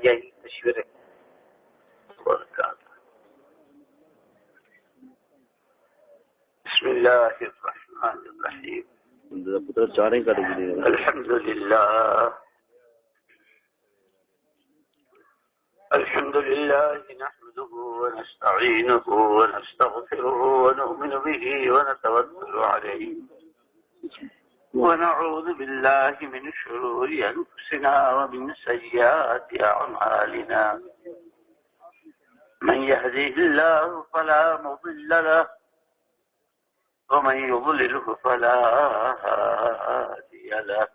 یہی تشویر وبرکاتہ. بسم اللہ الرحمن الرحیم. الحمد لله نحمده ونستعينه ونستغفره ونؤمن به ونتوكل عليه ونعوذ بالله من شرور أنفسنا ومن سيئات أعمالنا. من يهديه الله فلا مضل له ومن يضلله فلا هادي له.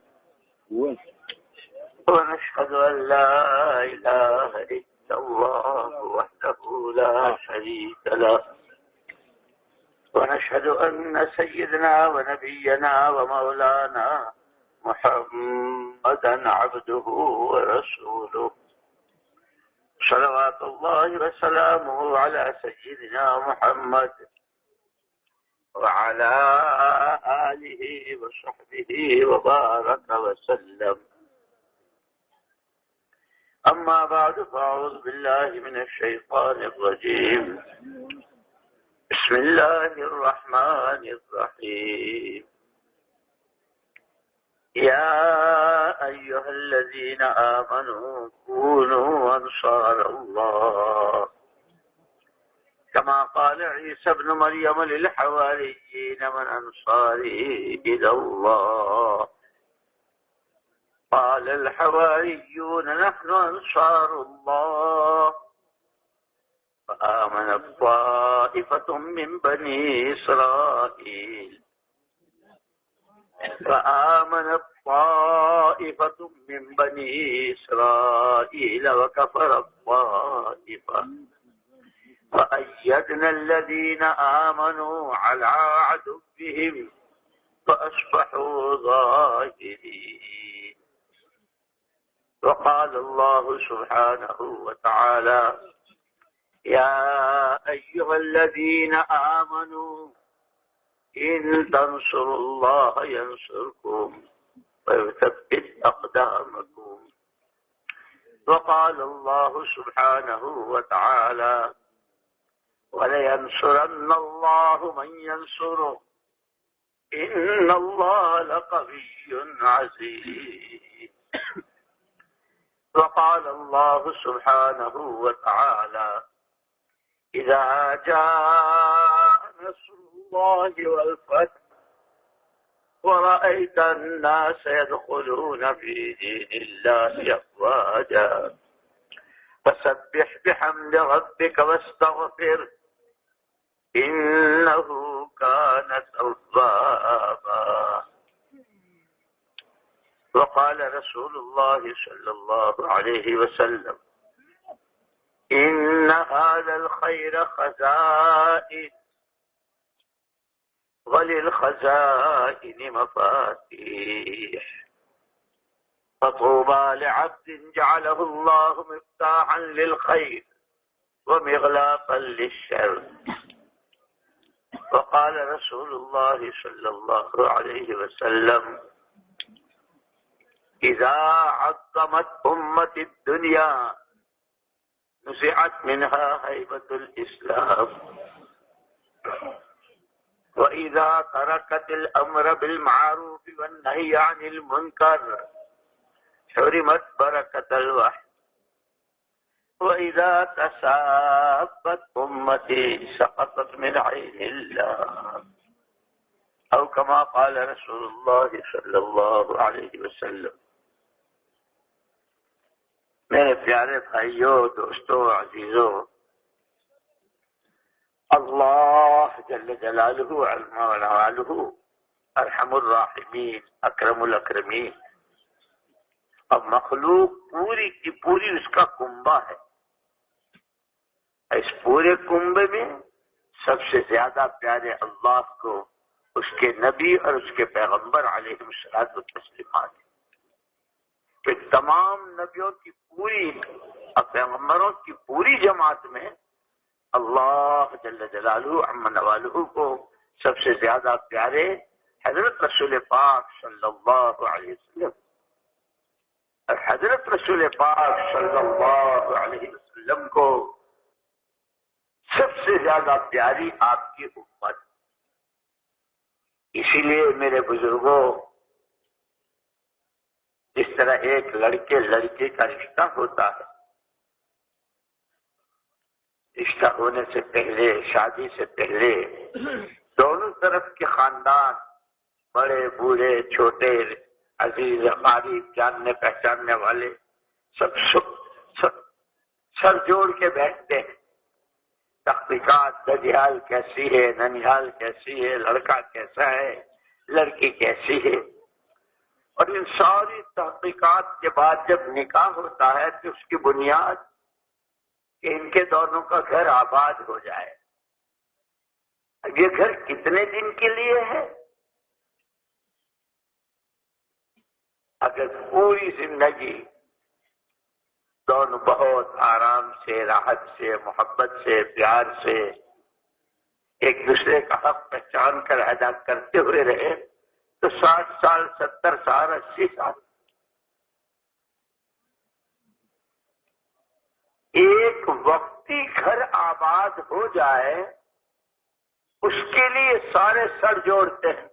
ونشهد أن لا إله إلا الله وحده لا شريك له. ونشهد أن سيدنا ونبينا ومولانا محمدا عبده ورسوله صلوات الله وسلامه على سيدنا محمد وعلى آله وصحبه وبارك وسلم. أما بعد فأعوذ بالله من الشيطان الرجيم. بسم الله الرحمن الرحيم. يا أيها الذين آمنوا كونوا أنصار الله كما قال عيسى ابن مريم للحواريين من أنصاري إلى الله قال الحواريون نحن أنصار الله فآمنت طائفة من بني إسرائيل وكفرت طائفة فأيدنا الذين آمنوا على عدوهم فأصبحوا ظاهرين. وقال الله سبحانه وتعالى يا أيها الذين آمنوا إن تنصروا الله ينصركم ويثبت أقدامكم. وقال الله سبحانه وتعالى ولينصرن الله من ينصره إن الله لقوي عزيز. وقال الله سبحانه وتعالى إذا جاء نصر الله والفتح ورأيت الناس يدخلون في دين الله أفواجا فسبح بحمد ربك واستغفر إنه كان توابا. وقال رسول الله صلى الله عليه وسلم إن هذا الخير خزائن وللخزائن مفاتيح فطوبى لعبد جعله الله مفتاحا للخير ومغلاقا للشر. وقال رسول الله صلى الله عليه وسلم إذا عظمت أمة الدنيا نزعت منها هيبة الإسلام وإذا تركت الأمر بالمعروف والنهي عن المنكر حرمت بركة الوحي وإذا تسابت أمتي سقطت من عين الله أو كما قال رسول الله صلى الله عليه وسلم. میرے پیارے بھائیوں، دوستوں، عزیزوں، اللہ جل جلالہ علم ونوالہ ارحم الراحمین اکرم الاکرمین. اب مخلوق پوری کی پوری اس کا کنبہ ہے. اس پورے کنبے میں سب سے زیادہ پیارے اللہ کو اس کے نبی اور اس کے پیغمبر علیہ الصلوۃ والتسلیمات. کہ تمام نبیوں کی پوری اور پیغمبروں کی پوری جماعت میں اللہ جل جلالہ عم نوالہ کو سب سے زیادہ پیارے حضرت رسول پاک صلی اللہ علیہ وسلم. اور حضرت رسول پاک صلی اللہ علیہ وسلم کو سب سے زیادہ پیاری آپ کی امت. اسی لیے میرے بزرگوں، جس طرح ایک لڑکے لڑکے کا رشتہ ہوتا ہے، رشتہ ہونے سے پہلے، شادی سے پہلے دونوں طرف کے خاندان، بڑے بوڑھے چھوٹے، عزیز قریب، جاننے پہچاننے والے، سب سر جوڑ کے بیٹھتے ہیں. تحقیقات، دجیال کیسی ہے، ننیال کیسی ہے، لڑکا کیسا ہے، لڑکی کیسی ہے. اور ان ساری تحقیقات کے بعد جب نکاح ہوتا ہے تو اس کی بنیاد کہ ان کے دونوں کا گھر آباد ہو جائے. اب یہ گھر کتنے دن کے لیے ہے؟ اگر پوری زندگی دونوں بہت آرام سے، راحت سے، محبت سے، پیار سے ایک دوسرے کا حق پہچان کر ادا کرتے ہوئے رہے تو 60 سال، 70 سال، 80 سال. ایک وقتی گھر آباد ہو جائے اس کے لیے سارے سر جوڑتے ہیں،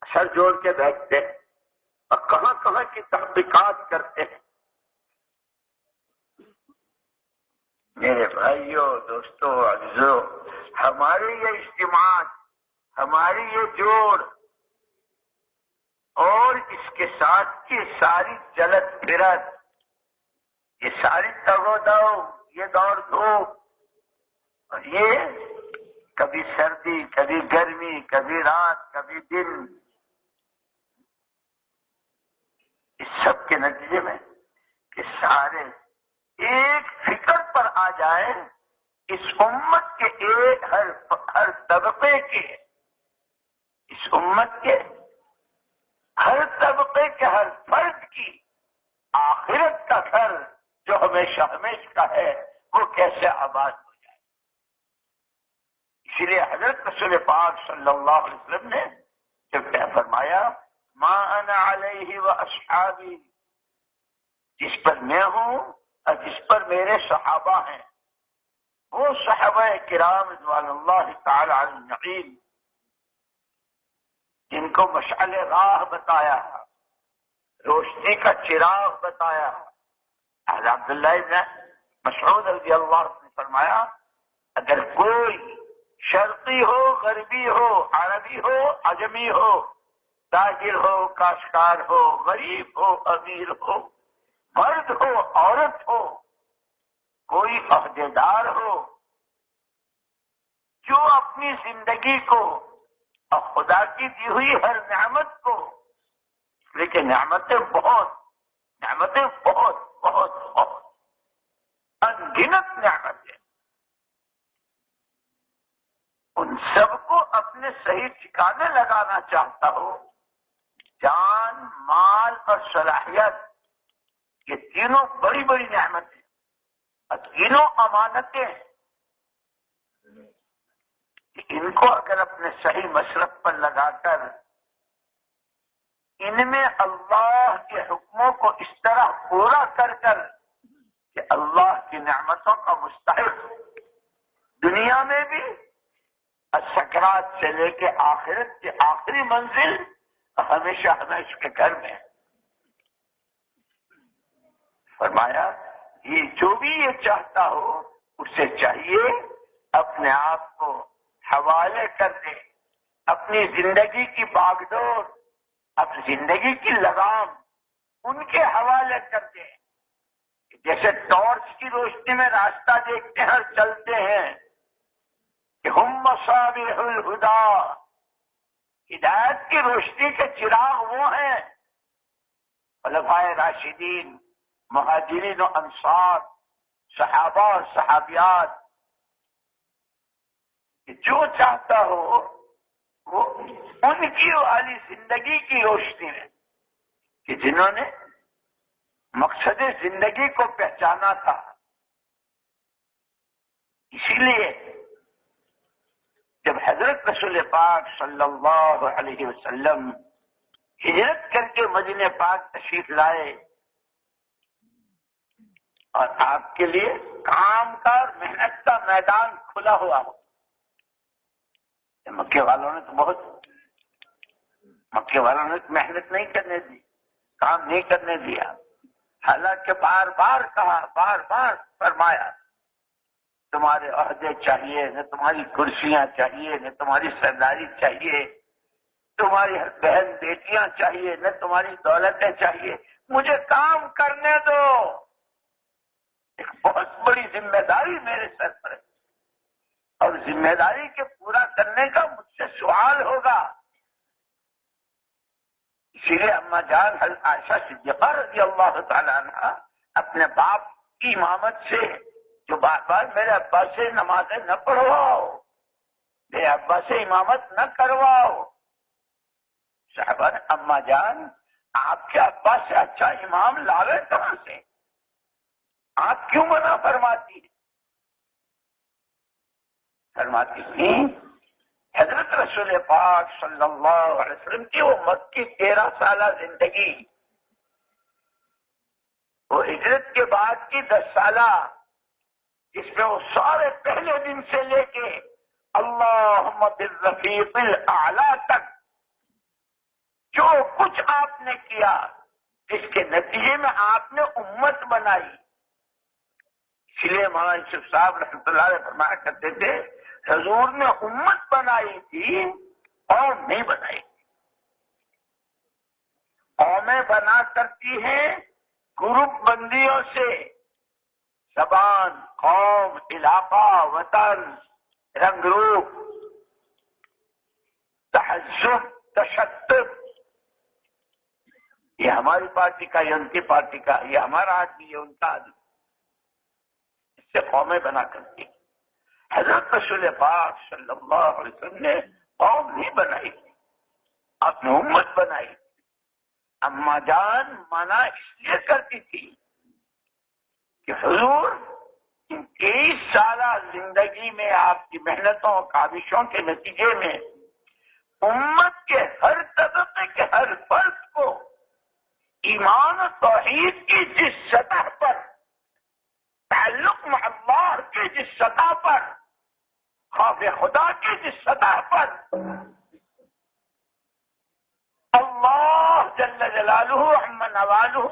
سر جوڑ کے بیٹھتے ہیں اور کہاں کہاں کی تحقیقات کرتے ہیں. میرے بھائیوں، دوستوں، عزیزوں، ہمارے یہ اجتماعات، ہماری یہ جوڑ اور اس کے ساتھ کی ساری چلت پھرت، یہ ساری تگودو، یہ دوڑ دھوپ، اور یہ کبھی سردی، کبھی گرمی، کبھی رات، کبھی دن، اس سب کے نتیجے میں کہ سارے ایک فکر پر آ جائے. اس امت کے ایک ہر طبقے کے، اس امت کے ہر طبقے کے ہر فرد کی آخرت کا گھر جو ہمیشہ ہمیشہ کا ہے وہ کیسے آباد ہو جائے. اسی لیے حضرت رسول پاک صلی اللہ علیہ وسلم نے جب کیا فرمایا، ما انا علیہ و اصحابی، جس پر میں ہوں اور جس پر میرے صحابہ ہیں، وہ صحابہ کرام رضوان اللہ تعالی علیہم جن کو مشعل راہ بتایا، روشنی کا چراغ بتایا. حضرت عبداللہ ابن مسعود رضی اللہ عنہ نے فرمایا، اگر کوئی شرقی ہو، غربی ہو، عربی ہو، عجمی ہو، تاجر ہو، کاشتکار ہو، غریب ہو، امیر ہو، مرد ہو، عورت ہو، کوئی عہدیدار ہو، جو اپنی زندگی کو اور خدا کی دی ہوئی ہر نعمت کو، لیکن نعمتیں بہت بہت بہت انگنت نعمتیں، ان سب کو اپنے صحیح ٹھکانے لگانا چاہتا ہو. جان، مال اور صلاحیت، یہ تینوں بڑی بڑی نعمتیں اور تینوں امانتیں، ان کو اگر اپنے صحیح مصرف پر لگا کر ان میں اللہ کے حکموں کو اس طرح پورا کر کر کہ اللہ کی نعمتوں کا مستحق دنیا میں بھی، سکرات سے لے کے آخرت کی آخری منزل ہمیشہ ہمیشہ کے گھر میں. فرمایا یہ جو بھی یہ چاہتا ہو اسے چاہیے اپنے آپ کو حوالے کر دے، اپنی زندگی کی باغ ڈور، اپنی زندگی کی لگام ان کے حوالے کر دے. جیسے ٹارچ کی روشنی میں راستہ دیکھتے ہیں اور چلتے ہیں کہ ہم مصابیح الہدا، ہدایت کی روشنی کے چراغ وہ ہیں خلفائے راشدین، مہاجرین و انصار، صحابہ اور صحابیات. جو چاہتا ہو وہ ان کی والی زندگی کی روشنی میں کہ جنہوں نے مقصد زندگی کو پہچانا تھا. اسی لیے جب حضرت رسول پاک صلی اللہ علیہ وسلم ہجرت کر کے مدینہ پاک تشریف لائے اور آپ کے لیے کام کا اور محنت کا میدان کھلا ہوا ہو. مکے والوں نے تو مکے والوں نے محنت نہیں کرنے دی، کام نہیں کرنے دیا، حالانکہ بار بار کہا، بار بار فرمایا تمہارے عہدے چاہیے، نہ تمہاری کرسیاں چاہیے، نہ تمہاری سرداری چاہیے، تمہاری بہن بیٹیاں چاہیے، نہ تمہاری دولتیں چاہیے، مجھے کام کرنے دو. ایک بہت بڑی ذمہ داری میرے سر پر ہے، اور ذمہ داری کے پورا کرنے کا مجھ سے سوال ہوگا. اسی لیے اما جان حضرت عائشہ صدیقہ رضی اللہ تعالیٰ عنہ اپنے باپ کی امامت سے جو بار بار میرے ابا سے نمازیں نہ پڑھواؤ، میرے ابا سے امامت نہ کرواؤ، صاحبہ نے اما جان آپ کے ابا سے اچھا امام لاوے کہاں سے، آپ کیوں منع فرماتی ہیں؟ فرماتی ہیں حضرت رسول پاک صلی اللہ علیہ وسلم کی وہ مکی 13 سالہ زندگی، وہ ہجرت کے بعد کی 10 سالہ، جس میں وہ سارے پہلے دن سے لے کے اللہم بالرفیق الاعلی تک جو کچھ آپ نے کیا، اس کے نتیجے میں آپ نے امت بنائی. اس لیے مولانا یوسف صاحب رحمۃ اللہ علیہ فرمایا کرتے تھے حضور نے امت بنائی تھی، قوم نہیں بنائی. قومیں بنا کرتی ہیں گروپ بندیوں سے، زبان، قوم، علاقہ، وطن، رنگ روپ، تہذب، تشدد. یہ ہماری پارٹی کا، یہ ان کی پارٹی کا، یہ ہمارا آدمی، یہ ان کا آدمی، اس سے قومیں بنا کرتی ہیں. حضرت رسول پاک صلی اللہ علیہ وسلم نے قوم نہیں بنائی، آپ نے امت بنائی. اما جان منع اس لیے کرتی تھی کہ حضور ان 23 سالہ زندگی میں آپ کی محنتوں اور کاوشوں کے نتیجے میں امت کے ہر طبقے کے ہر فرد کو ایمان و توحید کی جس سطح پر، تعلق مع اللہ کی جس سطح پر، خوف خدا کی جس سطح پر اللہ جل جلالہ عم نوالہ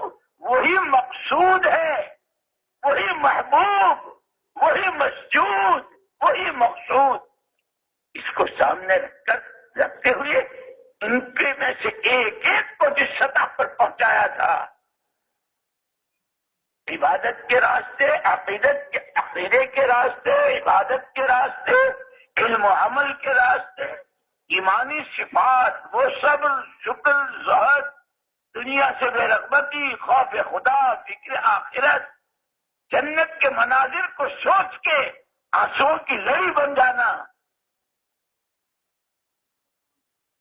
وہی مقصود ہے، وہی محبوب، وہی مسجود، وہی مقصود، اس کو سامنے رکھتے ہوئے ان کے میں سے ایک ایک کو جس سطح پر پہنچایا تھا، عبادت کے راستے، عقیدے کے راستے، عبادت کے راستے، علم و عمل کے راستے، ایمانی صفات، وہ صبر، شکر، زہد، دنیا سے بے رغبتی، خوف خدا، فکر آخرت، جنت کے مناظر کو سوچ کے آنسوؤں کی لڑی بن جانا،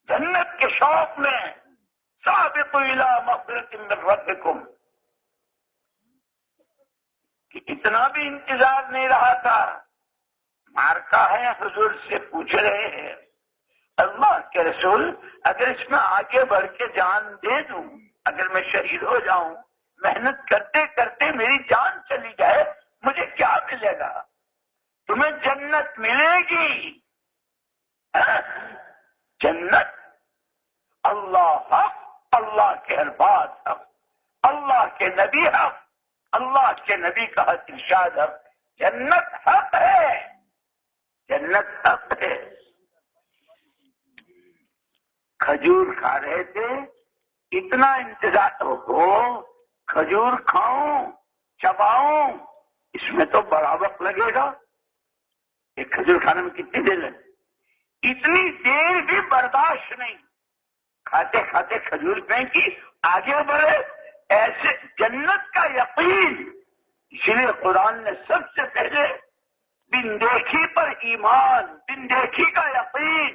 جنت کے شوق میں سابقوا الی مغفرۃ من ربکم، کہ اتنا بھی انتظار نہیں رہا تھا. مارکا ہے، حضور سے پوچھ رہے ہیں اللہ کے رسول اگر اس میں آگے بڑھ کے جان دے دوں، اگر میں شہید ہو جاؤں، محنت کرتے کرتے میری جان چلی جائے، مجھے کیا ملے گا؟ تمہیں جنت ملے گی. جنت، اللہ حق، اللہ کے الفاظ حق، اللہ کے نبی حق، اللہ کے نبی کا ارشاد حق. جنت حق ہے، جنت حق ہے. کھجور کھا رہے تھے، اتنا انتظار ہو، کھجور کھاؤں، چباؤں، اس میں تو بڑا وقت لگے گا. ایک کھجور کھانے میں کتنی دیر لگے؟ اتنی دیر بھی برداشت نہیں، کھاتے کھاتے کھجور پھینکی، آگے بڑھے. ایسے جنت کا یقین، اس لیے قرآن نے سب سے پہلے بن دیکھی پر ایمان، بن دیکھی کا یقین.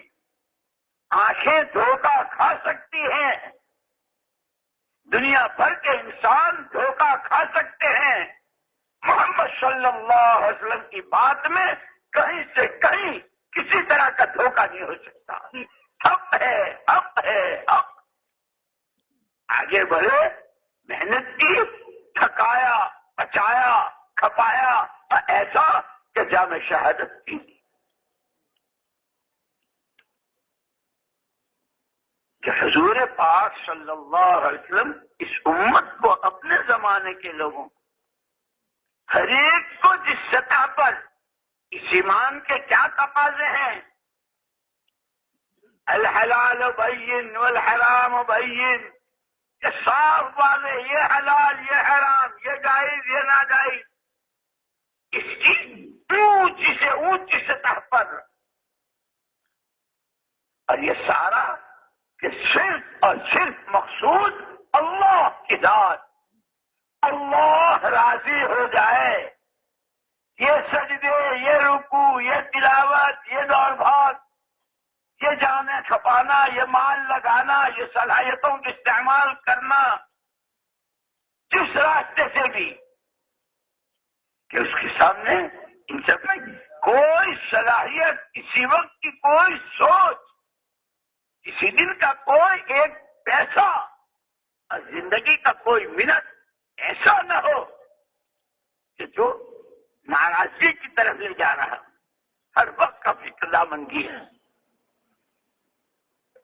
آنکھیں دھوکہ کھا سکتی ہیں، دنیا بھر کے انسان دھوکہ کھا سکتے ہیں، محمد صلی اللہ علیہ وسلم کی بات میں کہیں سے کہیں کسی طرح کا دھوکہ نہیں ہو سکتا. حق ہے، حق ہے، حق. آگے بڑھے، محنت کی، تھکایا، بچایا، کھپایا ایسا کہ جامع شہادت تھی. کہ حضور پاک صلی اللہ علیہ وسلم اس امت کو اپنے زمانے کے لوگوں ہر ایک کو جس سطح پر اس ایمان کے کیا تقاضے ہیں، الحلال بین والحرام بین، کہ صاف واضح یہ حلال یہ حرام یہ جائز یہ ناجائز، اس کی اونچی سے اونچی سطح پر. اور یہ سارا کہ صرف اور صرف مقصود اللہ کی ذات، اللہ راضی ہو جائے. یہ سجدے یہ رکوع یہ تلاوت یہ دوڑ بھاگ یہ جانیں کھپانا یہ مال لگانا یہ صلاحیتوں کا استعمال کرنا جس راستے سے بھی، کہ اس کے سامنے ان سب میں کوئی صلاحیت، کسی وقت کی کوئی سوچ، کسی دن کا کوئی ایک پیسہ اور زندگی کا کوئی منٹ ایسا نہ ہو کہ جو ناراضگی کی طرف لے جا رہا. ہر وقت کا فکر دامندی ہے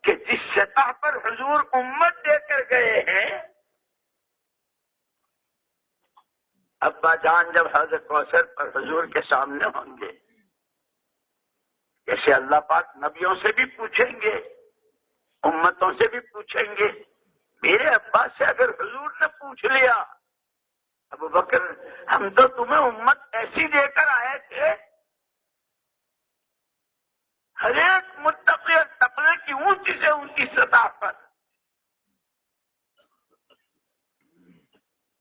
کہ جس سطح پر حضور امت دے کر گئے ہیں. ابا جان جب حوض کوثر پر حضور کے سامنے ہوں گے، جیسے اللہ پاک نبیوں سے بھی پوچھیں گے امتوں سے بھی پوچھیں گے. میرے ابا سے اگر حضور نے پوچھ لیا ابو بکر ہم تو تمہیں امت ایسی دے کر آئے تھے، ہر ایک متقی اور تقوی کی اونچی سے اونچی سطح پر،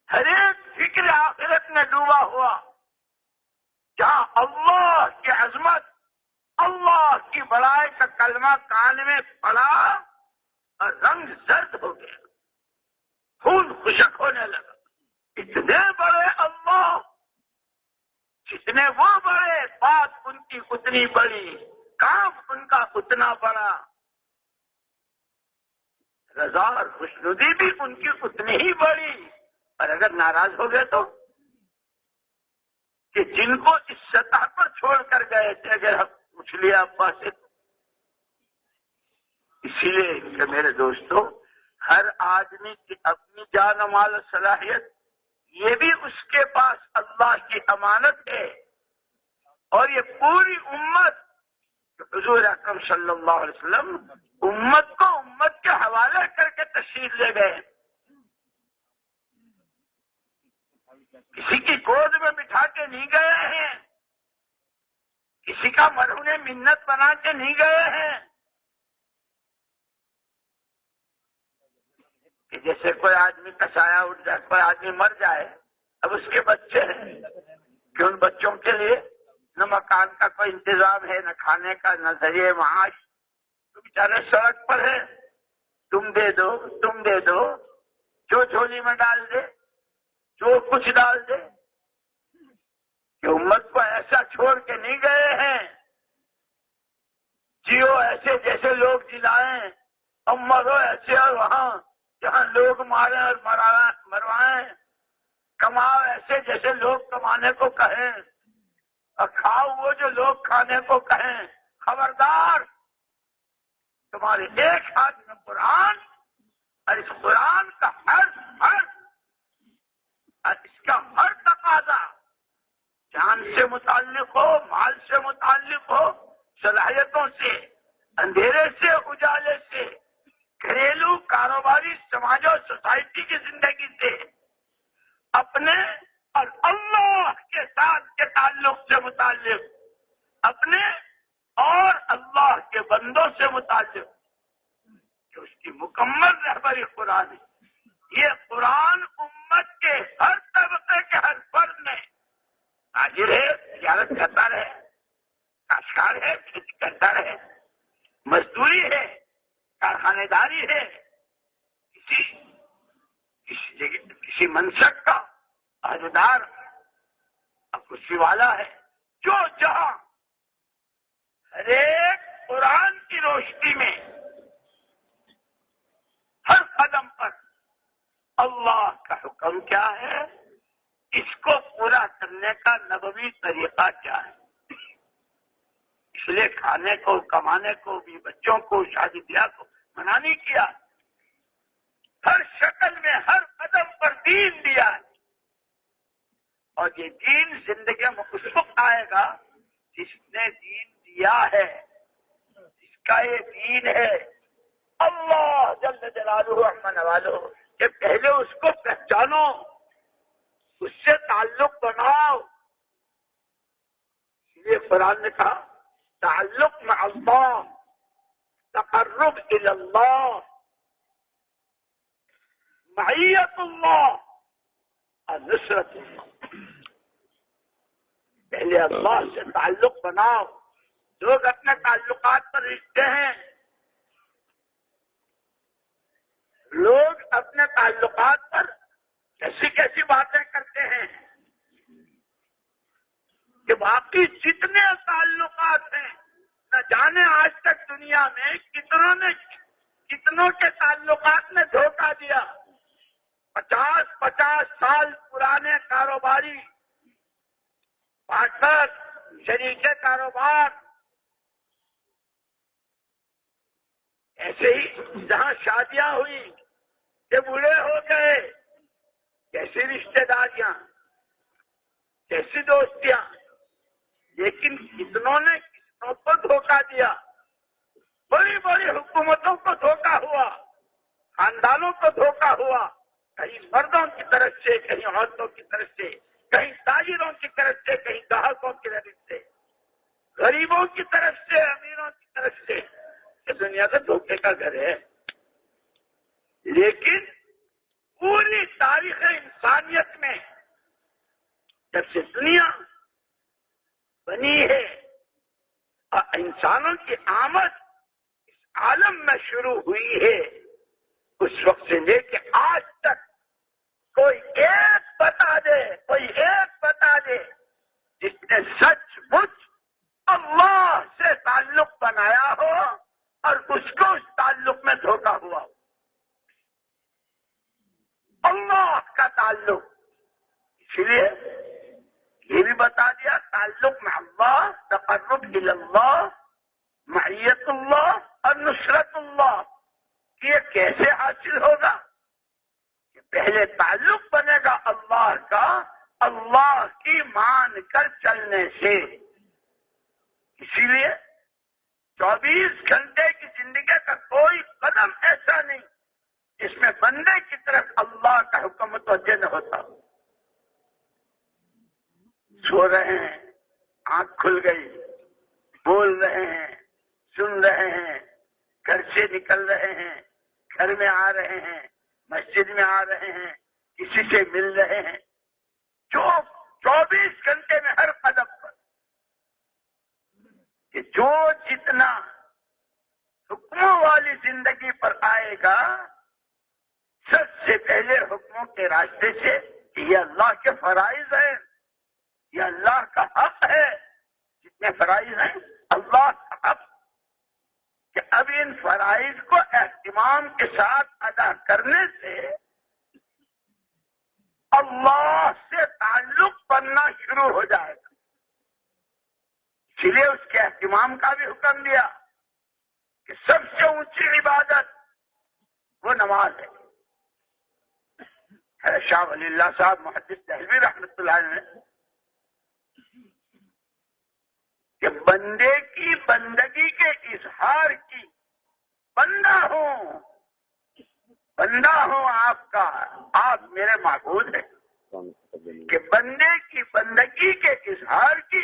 ہر ایک فکر آخرت میں ڈوبا ہوا، جہاں اللہ کی عظمت اللہ کی بڑائی کا کلمہ کان میں پڑا اور رنگ زرد ہو گیا، خون خشک ہونے لگا. اتنے بڑے اللہ، جتنے وہ بڑے بات ان کی اتنی بڑی، کام ان کا اتنا بڑا، رضا اور خوشنودی بھی ان کی اتنی ہی بڑی. اور اگر ناراض ہو گئے تو کہ جن کو اس سطح پر چھوڑ کر گئے تھے اگر ہم پوچھ لیا ابا سے. اسی لیے کہ میرے دوستو ہر آدمی کی اپنی جان و مال و صلاحیت یہ بھی اس کے پاس اللہ کی امانت ہے. اور یہ پوری امت حضور اکرم صلی اللہ علیہ وسلم امت کو امت کے حوالے کر کے تشریف لے گئے. کسی کی گود میں بٹھا کے نہیں گئے ہیں، کسی کا مرہون منت بنا کے نہیں گئے ہیں کہ جیسے کوئی آدمی کا سایہ اٹھ جائے، کوئی آدمی مر جائے، اب اس کے بچے ہیں کہ ان بچوں کے لیے نہ مکان کا کوئی انتظام ہے، نہ کھانے کا، نہ ذریعہ معاش، تو بیچارے سڑک پر ہے. تم دے دو تم دے دو، جو جھولی میں ڈال دے جو کچھ ڈال دے. کہ امت کو ایسا چھوڑ کے نہیں گئے ہیں جیو ایسے جیسے لوگ جلائیں اور مرو ایسے اور وہاں جہاں لوگ ماریں اور مروائیں، کماؤ ایسے جیسے لوگ کمانے کو کہیں اور کھاؤ وہ جو لوگ کھانے کو کہیں. خبردار، تمہارے ایک ہاتھ میں قرآن اور اس قرآن کا ہر اور اس کا ہر تقاضا جان سے متعلق ہو، مال سے متعلق ہو، صلاحیتوں سے، اندھیرے سے اجالے سے، گھریلو کاروباری سماج اور سوسائٹی کی زندگی سے، اپنے اور اللہ کے ساتھ کے تعلق سے متعلق، اپنے اور اللہ کے بندوں سے متعلق، کہ اس کی مکمل رہبری قرآن ہے. یہ قرآن امت کے ہر طبقے کے ہر فرد میں حاضر ہے، تجارت کرتا رہے، کاشتکار ہے، کھیتی کرتا رہے، مزدوری ہے، کارخانے داری ہے، کسی منصب کا عہدیدار اور کرسی والا ہے، جو جہاں ہر ایک قرآن کی روشنی میں ہر قدم پر اللہ کا حکم کیا ہے، اس کو پورا کرنے کا نبوی طریقہ کیا ہے؟ اس لیے کھانے کو، کمانے کو بھی، بچوں کو، شادی بیاہ کو منع نہیں کیا، ہر شکل میں ہر قدم پر دین دیا ہے۔ اور یہ دین زندگی میں اس وقت آئے گا جس نے دین دیا ہے، جس کا یہ دین ہے اللہ جل جلالہ عظم نوالہ، کہ پہلے اس کو پہچانو، اس سے تعلق بناؤ۔ یہ قرآن نے کہا تعلق مع اللہ، تقرب الی اللہ، معیت اللہ اور نصرت اللہ۔ پہلے اللہ سے تعلق بناؤ۔ لوگ اپنے تعلقات پر رشتے ہیں، لوگ اپنے تعلقات پر کیسی کیسی باتیں کرتے ہیں کہ باقی جتنے تعلقات ہیں، نہ جانے آج تک دنیا میں کتنوں کے تعلقات میں دھوکہ دیا۔ 50 سال پرانے کاروباری پارٹنر، شریک کاروبار، ایسے ہی جہاں شادیاں ہوئی کہ بوڑھے ہو گئے، کیسی رشتہ داریاں، کیسی دوستیاں، لیکن کتنوں نے کتنوں کو دھوکہ دیا۔ بڑی بڑی حکومتوں کو دھوکہ ہوا، خاندانوں کو دھوکہ ہوا، کہیں مردوں کی طرف سے، کہیں عورتوں کی طرف سے، کہیں تاجروں کی طرف سے، کہیں گاہکوں کی طرف سے، غریبوں کی طرف سے، امیروں کی طرف سے۔ یہ دنیا کا دھوکے کا گھر ہے۔ لیکن پوری تاریخ انسانیت میں جب سے دنیا بنی ہے اور انسانوں کی آمد اس عالم میں شروع ہوئی ہے، اس وقت سے لے کے آج تک کوئی ایک بتا دے جس نے سچ مچ اللہ سے تعلق بنایا ہو اور اس کو اس تعلق میں دھوکہ ہوا ہو۔ اللہ کا تعلق، اس لیے یہ بھی بتا دیا تعلق میں اللہ، تقرب الی اللہ، معیت اللہ اور نصرت اللہ، کہ یہ کیسے حاصل ہوگا؟ کہ پہلے تعلق بنے گا اللہ کا، اللہ کی مان کر چلنے سے۔ اسی لیے 24 گھنٹے کی زندگی کا کوئی قدم ایسا نہیں جس میں بندے کی طرف اللہ کا حکم متوجہ نہ ہوتا۔ سو رہے ہیں، آنکھ کھل گئی، بول رہے ہیں، سن رہے ہیں، گھر سے نکل رہے ہیں، گھر میں آ رہے ہیں، مسجد میں آ رہے ہیں، کسی سے مل رہے ہیں، 24 گھنٹے میں ہر قدم پر، کہ جو جتنا حکموں والی زندگی پر آئے گا، سب سے پہلے حکموں کے راستے سے، یہ اللہ کے فرائض ہیں، یہ اللہ کا حق ہے۔ جتنے فرائض ہیں اللہ کا حق، کہ اب ان فرائض کو اہتمام کے ساتھ ادا کرنے سے اللہ سے تعلق بننا شروع ہو جائے گا۔ اس لیے اس کے اہتمام کا بھی حکم دیا کہ سب سے اونچی عبادت وہ نماز ہے۔ شاہ ولی اللہ صاحب محدث دہلوی رحمۃ اللہ علیہ نے کہ بندے کی بندگی کے اظہار کی، بندہ ہوں آپ کا، آپ میرے معبود ہیں، کہ بندے کی بندگی کے اظہار کی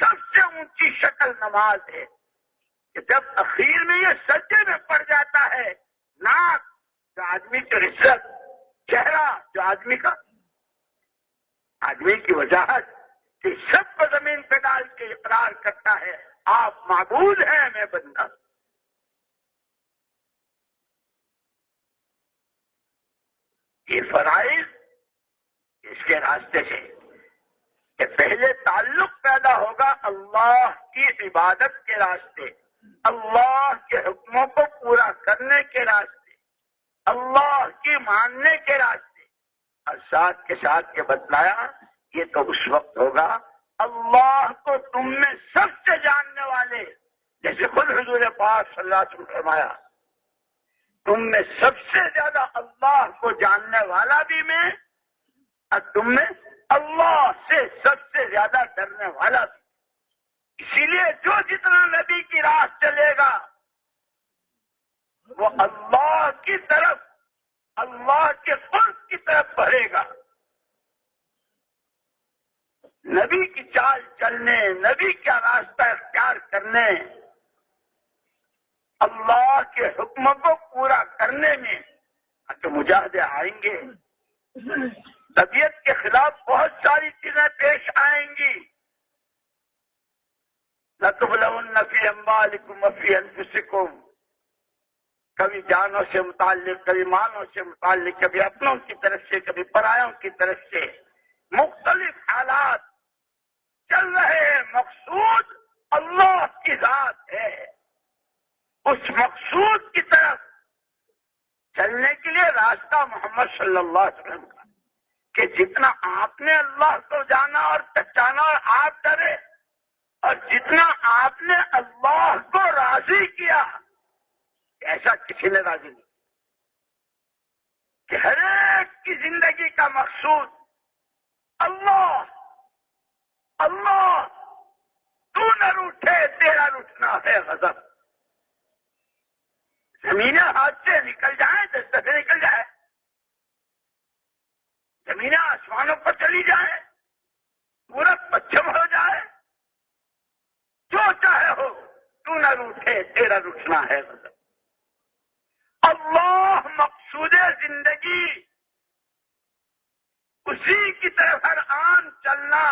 سب سے اونچی شکل نماز ہے، کہ جب اخیر میں یہ سجدے میں پڑ جاتا ہے، ناک جو آدمی کی عزت، چہرہ جو آدمی کی وجاہت، کہ سب کو زمین پہ ڈال کے اقرار کرتا ہے آپ معبود ہیں، میں بندہ۔ یہ فرائض اس کے راستے سے، کہ پہلے تعلق پیدا ہوگا اللہ کی عبادت کے راستے، اللہ کے حکموں کو پورا کرنے کے راستے، اللہ کی ماننے کے راستے، اور ساتھ کے ساتھ یہ بتلایا یہ تو اس وقت ہوگا اللہ کو تم میں سب سے جاننے والے، جیسے خود حضور پاک صلی اللہ علیہ وسلم فرمایا تم میں سب سے زیادہ اللہ کو جاننے والا بھی میں، اور تم میں اللہ سے سب سے زیادہ ڈرنے والا بھی۔ اسی لیے جو جتنا نبی کی راہ چلے گا وہ اللہ کی طرف، اللہ کے قرب کی طرف بڑھے گا۔ نبی کی چال چلنے، نبی کا راستہ اختیار کرنے، اللہ کے حکم کو پورا کرنے میں تو مجاہدے آئیں گے، طبیعت کے خلاف بہت ساری چیزیں پیش آئیں گی۔ لَتُبْلَوُنَّ فِي أَمْوَالِكُمْ وَفِي أَنفُسِكُمْ، کبھی جانوں سے متعلق، کبھی مالوں سے متعلق، کبھی اپنوں کی طرف سے، کبھی پرایوں کی طرف سے، مختلف حالات چل رہے ہیں۔ مقصود اللہ کی ذات ہے، اس مقصود کی طرف چلنے کے لیے راستہ محمد صلی اللہ علیہ وسلم کا، کہ جتنا آپ نے اللہ کو جانا اور پہچانا اور آپ ڈرے، اور جتنا آپ نے اللہ کو راضی کیا، ایسا کسی نے راضی نہیں کہ ہر ایک کی زندگی کا مقصود اللہ، اللہ، تو نہ روٹھے تیرا روٹنا ہے غضب۔ زمینیں ہاتھ سے نکل جائیں، دستہ سے نکل جائے، زمینیں آسمانوں پر چلی جائیں، پورب پچھم ہو جائے، جو چاہے ہو، تو نہ روٹھے تیرا روٹنا ہے غضب۔ اللہ مقصود زندگی، اسی کی طرف ہر آن چلنا،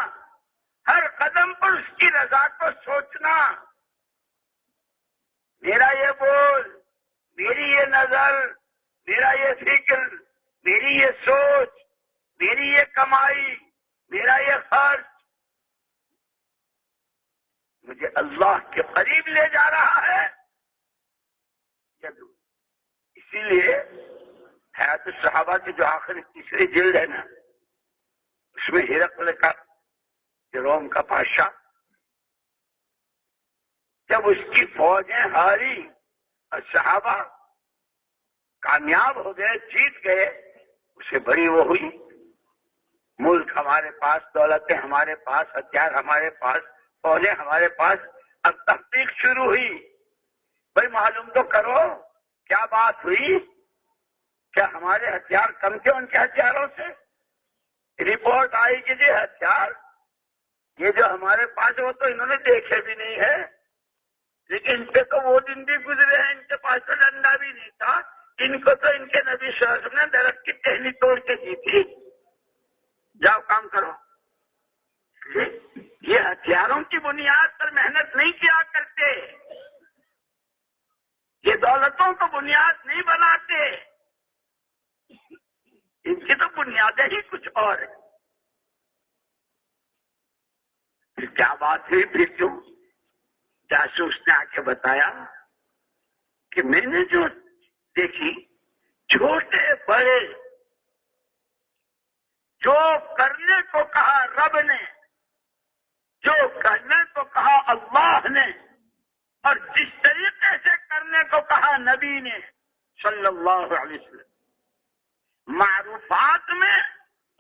ہر قدم پر اس کی رضا کو سوچنا۔ میرا یہ بول، میری یہ نظر، میرا یہ فکر، میری یہ سوچ، میری یہ کمائی، میرا یہ خرچ مجھے اللہ کے قریب لے جا رہا ہے۔ اسی لیے حیات الصحابہ کی جو آخری تیسری جلد ہے نا، اس میں ہرقل کا، روم کا بادشاہ، جب اس کی فوجیں ہاری اور صحابہ کامیاب ہو گئے، جیت گئے، اسے بڑی وہ ہوئی، ملک ہمارے پاس، دولتیں ہمارے پاس، ہتھیار ہمارے پاس، فوجیں ہمارے پاس۔ اب تحقیق شروع ہوئی، بھائی معلوم تو کرو کیا بات ہوئی، کیا ہمارے ہتھیار کم تھے ان کے ہتھیاروں سے؟ رپورٹ آئی کہ جی ہتھیار یہ جو ہمارے پاس وہ تو انہوں نے دیکھے بھی نہیں ہے، لیکن ان پہ تو وہ دن بھی گزرے ہیں، ان کے پاس تو ڈنڈا بھی نہیں تھا، ان کو تو ان کے نبی صلی اللہ علیہ وسلم نے درخت کی ٹہنی توڑ کے دی تھی، جاؤ کام کرو۔ یہ ہتھیاروں کی بنیاد پر محنت نہیں کیا کرتے، یہ دولتوں کو بنیاد نہیں بناتے، ان کی تو بنیادیں ہی کچھ اور ہے۔ پھر کیا بات ہوئی؟ پھر جو جاسوس نے آ کے بتایا کہ میں نے جو دیکھی، چھوٹے بڑے جو کرنے کو کہا رب نے، جو کرنے کو کہا اللہ نے، اور جس طریقے سے کرنے کو کہا نبی نے صلی اللہ علیہ وسلم، معروفات میں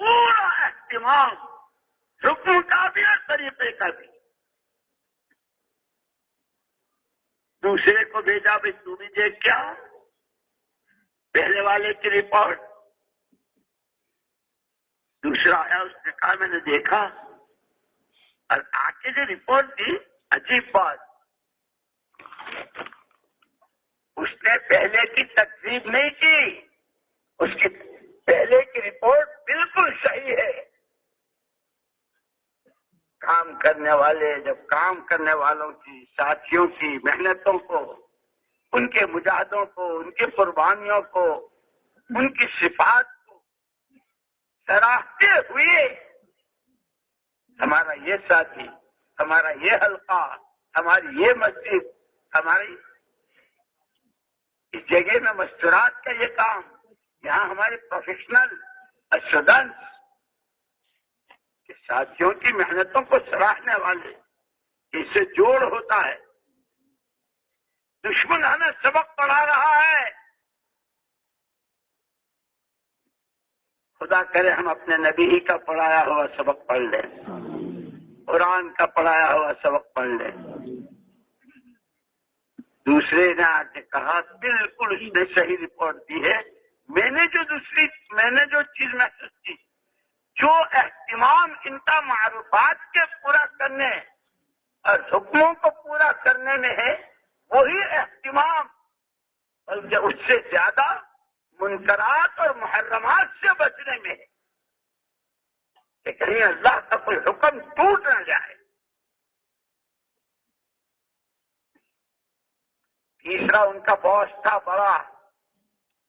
پورا اہتمام، حکم کا بھی اور طریقے کا بھی۔ دوسرے کو بھیجا، بھائی تو بھی دیکھ کیا، پہلے والے کی رپورٹ۔ دوسرا آیا، اس نے کہا میں نے دیکھا، اور آ کے جو رپورٹ دی، عجیب بات، اس نے پہلے کی تکذیب نہیں کی، اس کی پہلے کی رپورٹ بالکل صحیح ہے۔ کام کرنے والے جب کام کرنے والوں کی، ساتھیوں کی محنتوں کو، ان کے مجاہدوں کو، ان کی قربانیوں کو، ان کی صفات کو سراہتے ہوئے، ہمارا یہ ساتھی، ہمارا یہ حلقہ، ہماری یہ مسجد، ہماری اس جگہ میں مستورات کا یہ کام، یہاں ہمارے پروفیشنل اسٹوڈنٹس ساتھیوں کی محنتوں کو سراہنے والے، اس سے جوڑ ہوتا ہے۔ دشمن ہمیں سبق پڑھا رہا ہے، خدا کرے ہم اپنے نبی ہی کا پڑھایا ہوا سبق پڑھ لیں، قرآن کا پڑھایا ہوا سبق پڑھ لیں۔ دوسرے نے آ کے کہا بالکل اس نے صحیح رپورٹ دی ہے، میں نے جو چیز محسوس کی، جو اہتمام ان کا معروفات کے پورا کرنے اور حکموں کو پورا کرنے میں ہے، وہی اہتمام بلکہ اس سے زیادہ منکرات اور محرمات سے بچنے میں ہے کہ کہیں اللہ کا کوئی حکم ٹوٹ نہ جائے۔ تیسرا ان کا باس تھا بڑا،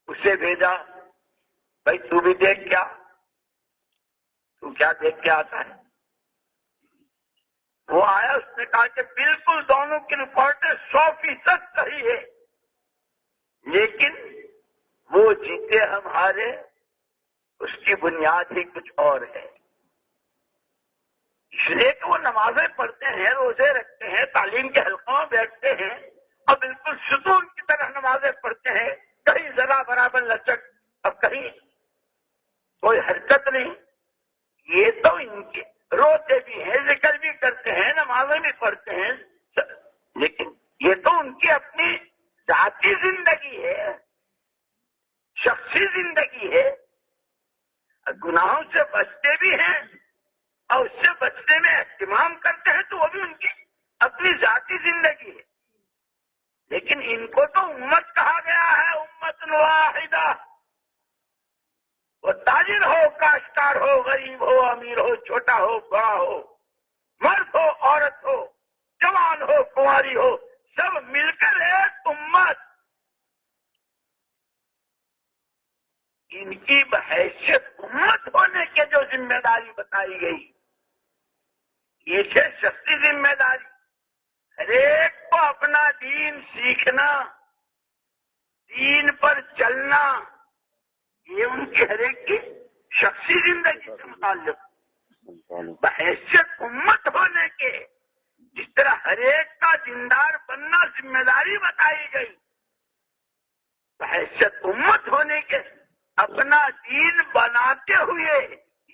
اسے بھیجا، بھائی تو بھی دیکھ کیا، تو کیا دیکھ کے آتا ہے؟ وہ آیا، اس نے کہا کہ بالکل دونوں کی رپورٹیں 100% صحیح ہے، لیکن وہ جیتے ہم ہارے اس کی بنیاد ہی کچھ اور ہے۔ اس لیے کہ وہ نمازیں پڑھتے ہیں، روزے رکھتے ہیں، تعلیم کے حلقوں میں بیٹھتے ہیں اور بالکل ستون کی طرح نمازیں پڑھتے ہیں، کہیں ذرا برابر لچک اور کہیں کوئی حرکت نہیں۔ یہ تو ان کے روتے بھی ہیں، ذکر بھی کرتے ہیں، نمازیں بھی پڑھتے ہیں، لیکن یہ تو ان کی اپنی ذاتی زندگی ہے، شخصی زندگی ہے۔ گناہوں سے بچتے بھی ہیں اور اس سے بچنے میں اہتمام کرتے ہیں، تو وہ بھی ان کی اپنی ذاتی زندگی ہے۔ لیکن ان کو تو امت کہا گیا ہے، امت واحدہ۔ وہ تاجر ہو، کاشتکار ہو، غریب ہو، امیر ہو، چھوٹا ہو، بڑا ہو، مرد ہو، عورت ہو، جوان ہو، کنواری ہو، سب مل کر ایک امت۔ ان کی بحیثیت امت ہونے کے جو ذمہ داری بتائی گئی، یہ ہے شخصی ذمہ داری۔ ہر ایک کو اپنا دین سیکھنا، دین پر چلنا، یہ ان کی ہر ایک کی شخصی زندگی سے متعلق بحیثیت امت ہونے کے۔ جس طرح ہر ایک کا دیندار بننا ذمہ داری بتائی گئی، بحیثیت امت ہونے کے اپنا دین بناتے ہوئے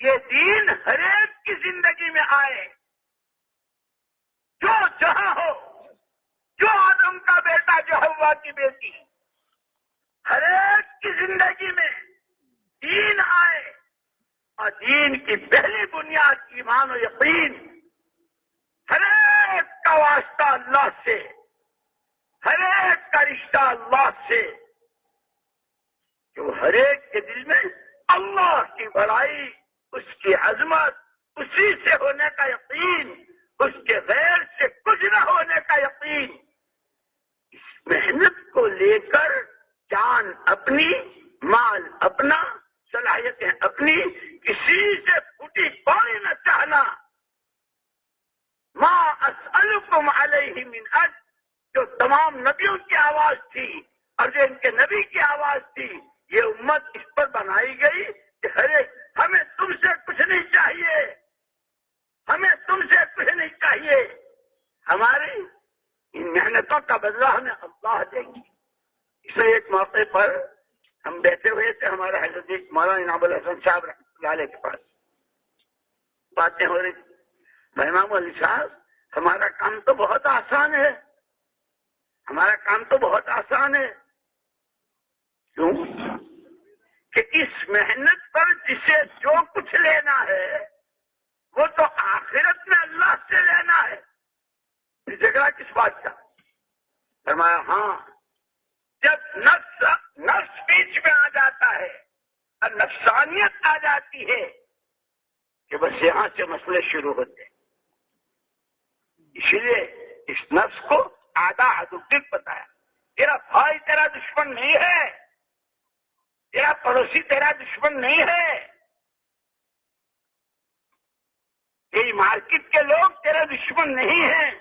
یہ دین ہر ایک کی زندگی میں آئے، جو جہاں ہو، جو آدم کا بیٹا، جو حوا کی بیٹی، ہر ایک کی زندگی میں دین آئے، اور دین کی پہلی بنیاد ایمان و یقین۔ ہر ایک کا واسطہ اللہ سے، ہر ایک کا رشتہ اللہ سے، جو ہر ایک کے دل میں اللہ کی بڑائی، اس کی عظمت، اسی سے ہونے کا یقین، اس کے غیر سے کچھ نہ ہونے کا یقین۔ اس محنت کو لے کر جان اپنی، مال اپنا، صلاحیتیں اپنی، کسی سے پھوٹی پانی نہ چاہنا۔ ما اسألکم علیہ من اجر، جو تمام نبیوں کی آواز تھی اور جو ان کے نبی کی آواز تھی، یہ امت اس پر بنائی گئی کہ ہمیں تم سے کچھ نہیں چاہیے، ہمیں تم سے کچھ نہیں چاہیے، ہماری ان محنتوں کا بدلہ ہمیں اللہ دے گی۔ اس لیے ایک موقع پر ہم بیٹھے ہوئے تھے، ہمارے حضرت مولانا انعام الحسن صاحب رحمۃ اللہ علیہ کے پاس باتیں ہو رہی تھی۔ امام علی صاحب، ہمارا کام تو بہت آسان ہے، ہمارا کام تو بہت آسان ہے۔ کیوں؟ کہ اس محنت پر جسے جو کچھ لینا ہے وہ تو آخرت میں اللہ سے لینا ہے، جھگڑا کس بات کا؟ فرمایا ہاں، جب نفس بیچ میں آ جاتا ہے اور نفسانیت آ جاتی ہے کہ بس یہاں سے مسئلے شروع ہوتے ہیں۔ اسی لیے اس نفس کو آدھا حدود بتایا، تیرا بھائی تیرا دشمن نہیں ہے، تیرا پڑوسی تیرا دشمن نہیں ہے، تیری مارکیٹ کے لوگ تیرا دشمن نہیں ہیں،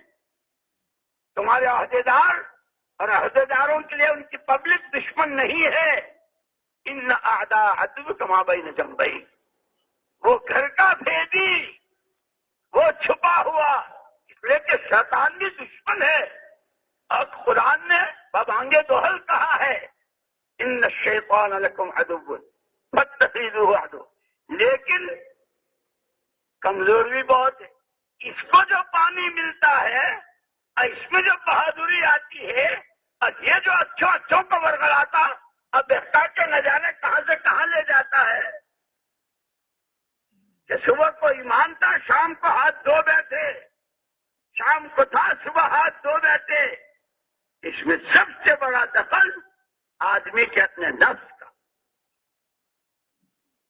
تمہارے عہدیدار اور عہدیداروں کے لیے ان کی پبلک دشمن نہیں ہے۔ ان اعداء عدوک ما بین جنبیک، وہ گھر کا بھیدی وہ چھپا ہوا، اس لیے کہ شیطان بھی دشمن ہے، اور قرآن نے ببانگے دوہل کہا ہے ان الشیطان لکم عدو فاتخذوہ عدو، لیکن کمزور بھی بہت ہے۔ اس کو جو پانی ملتا ہے اور اس میں جو بہادری آتی ہے، اور یہ جو اچھوں کو ورگلاتا اب بہتا کے نہ جانے کہاں سے کہاں لے جاتا ہے، کہ صبح کو ایمان تھا شام کو ہاتھ دھو بیٹھے، شام کو تھا صبح ہاتھ دھو بیٹھے۔ اس میں سب سے بڑا دخل آدمی کے اپنے نفس کا،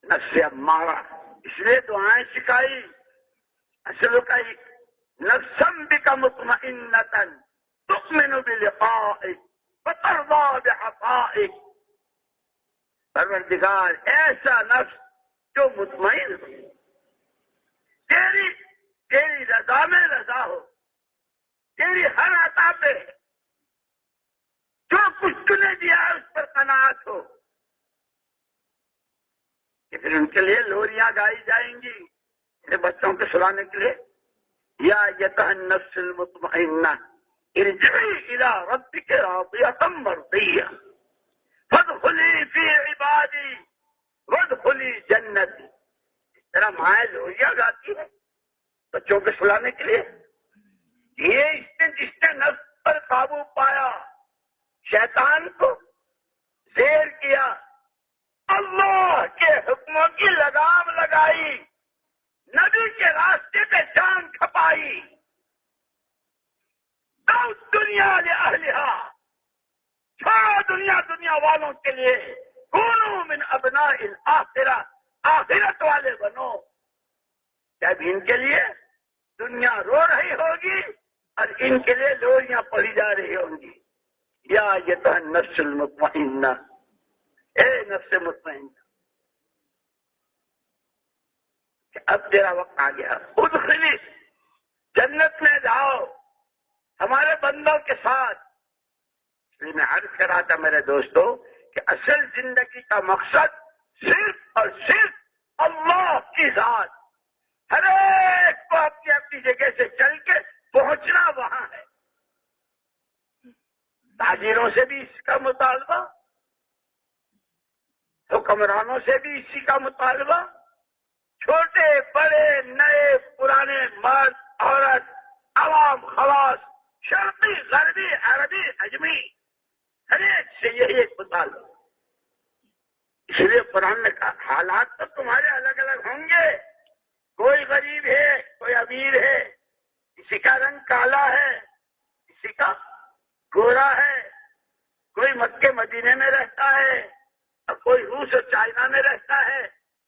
نفس امارہ، اس لیے دعائیں سکھائی، اصل کا نفسم بک مطمئنۃ تؤمن بلقائک وترضى بعطائک، پروردگار ایسا نفس جو مطمئن ہو، تیری رضا میں رضا ہو، تیری ہر عطا پہ جو کچھ تو نے دیا ہے اس پر قناعت ہو، کہ پھر ان کے لیے لوریاں گائی جائیں گی بچوں کو سلانے کے لیے، یا ایتھا النفس المطمئنہ ارجعی الی ربک راضیۃ مرضیہ فادخلی فی عبادی وادخلی جنتی۔ اس طرح مائیں لوریاں گاتی ہے بچوں کو سلانے کے لیے۔ یہ جس نے نفس پر قابو پایا، شیطان کو زیر کیا، اللہ کے حکموں کی لگام لگائی، نبی کے راستے پہ جان کھپائی، تو دنیا لأہلہا، چھوڑو دنیا والوں کے لیے، کونوا من ابناء الآخرہ، آخرت والے بنو۔ جب ان کے لیے دنیا رو رہی ہوگی اور ان کے لیے لوریاں پڑھی جا رہی ہوں گی، یا ایتھا النفس المطمئنہ، اے نفس مطمئنہ، اب تیرا وقت آ گیا، ادخلی، جنت میں جاؤ ہمارے بندوں کے ساتھ۔ اس لیے میں عرض کر رہا تھا میرے دوستو کہ اصل زندگی کا مقصد صرف اور صرف اللہ کی ذات، ہر ایک کو اپنی اپنی جگہ سے چل کے پہنچنا وہاں ہے۔ تاجروں سے بھی اس کا مطالبہ، حکمرانوں سے بھی اسی کا مطالبہ، چھوٹے بڑے نئے پرانے مرد عورت عوام خواص شرقی غربی عربی عجمی، ہر ایک سے یہی ایک مطالبہ۔ اس لیے قرآن نے کہا حالات تو تمہارے الگ الگ ہوں گے، کوئی غریب ہے کوئی امیر ہے، کسی کا رنگ کالا ہے کسی کا گورا ہے، کوئی مکے مدینے میں رہتا ہے اور کوئی روس اور چائنا میں رہتا ہے،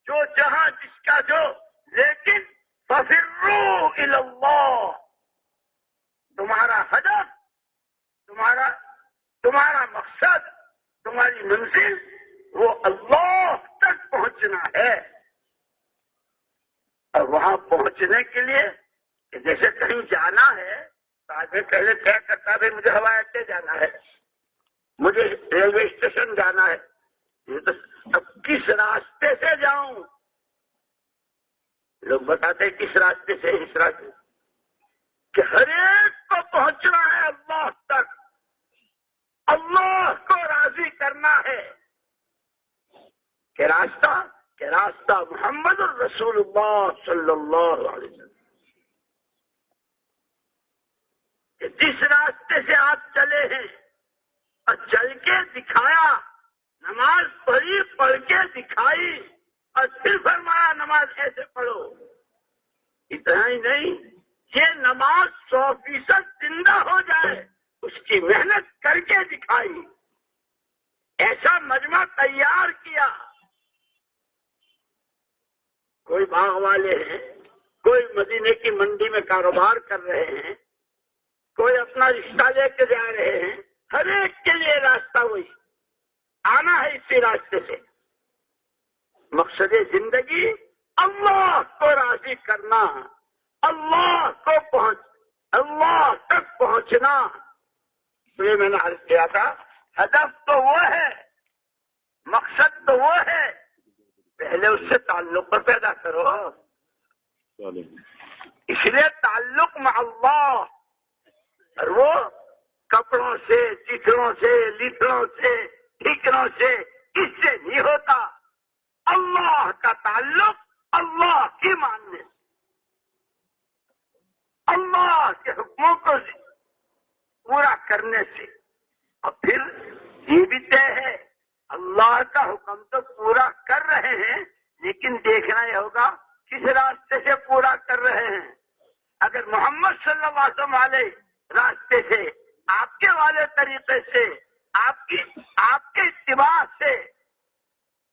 جو جہاں جس کا جو، لیکن ففروا الی اللہ، تمہارا ہدف، تمہارا مقصد، تمہاری منزل وہ اللہ تک پہنچنا ہے۔ اور وہاں پہنچنے کے لیے جیسے کہیں جانا ہے تو آدمی پہلے طے کرتا ہے مجھے ہوائی اڈے جانا ہے، مجھے ریلوے اسٹیشن جانا ہے، یہ تو اب کس راستے سے جاؤں، لوگ بتاتے ہیں کس راستے سے، اس راستے کہ ہر ایک کو پہنچنا ہے اللہ تک، اللہ کو راضی کرنا ہے، کہ راستہ محمد الرسول اللہ صلی اللہ علیہ وسلم، کہ جس راستے سے آپ چلے ہیں اور چل کے دکھایا، نماز پڑھی پڑھ کے دکھائی اور پھر فرمایا نماز ایسے پڑھو، اتنا ہی نہیں، یہ نماز 100% زندہ ہو جائے اس کی محنت کر کے دکھائی، ایسا مجمع تیار کیا۔ کوئی باغ والے ہیں، کوئی مدینے کی منڈی میں کاروبار کر رہے ہیں، کوئی اپنا رشتہ لے کے جا رہے ہیں، ہر ایک کے لیے راستہ وہی، آنا ہے اسی راستے سے۔ مقصد زندگی اللہ کو راضی کرنا، اللہ تک پہنچنا۔ اس لیے میں نے عرض کیا تھا ہدف تو وہ ہے، مقصد تو وہ ہے، پہلے اس سے تعلق پیدا کرو۔ اس لیے تعلق مع اللہ، اور وہ کپڑوں سے، چتروں سے، لیتروں سے، ٹھیکروں سے، اس سے نہیں ہوتا۔ اللہ کا تعلق اللہ کی ماننے سے، اللہ کے حکموں کو پورا کرنے سے۔ اور پھر یہ بھی طے ہے، اللہ کا حکم تو پورا کر رہے ہیں، لیکن دیکھنا یہ ہوگا کس راستے سے پورا کر رہے ہیں۔ اگر محمد صلی اللہ علیہ وسلم والے راستے سے، آپ کے والے طریقے سے، آپ کے اتباع سے،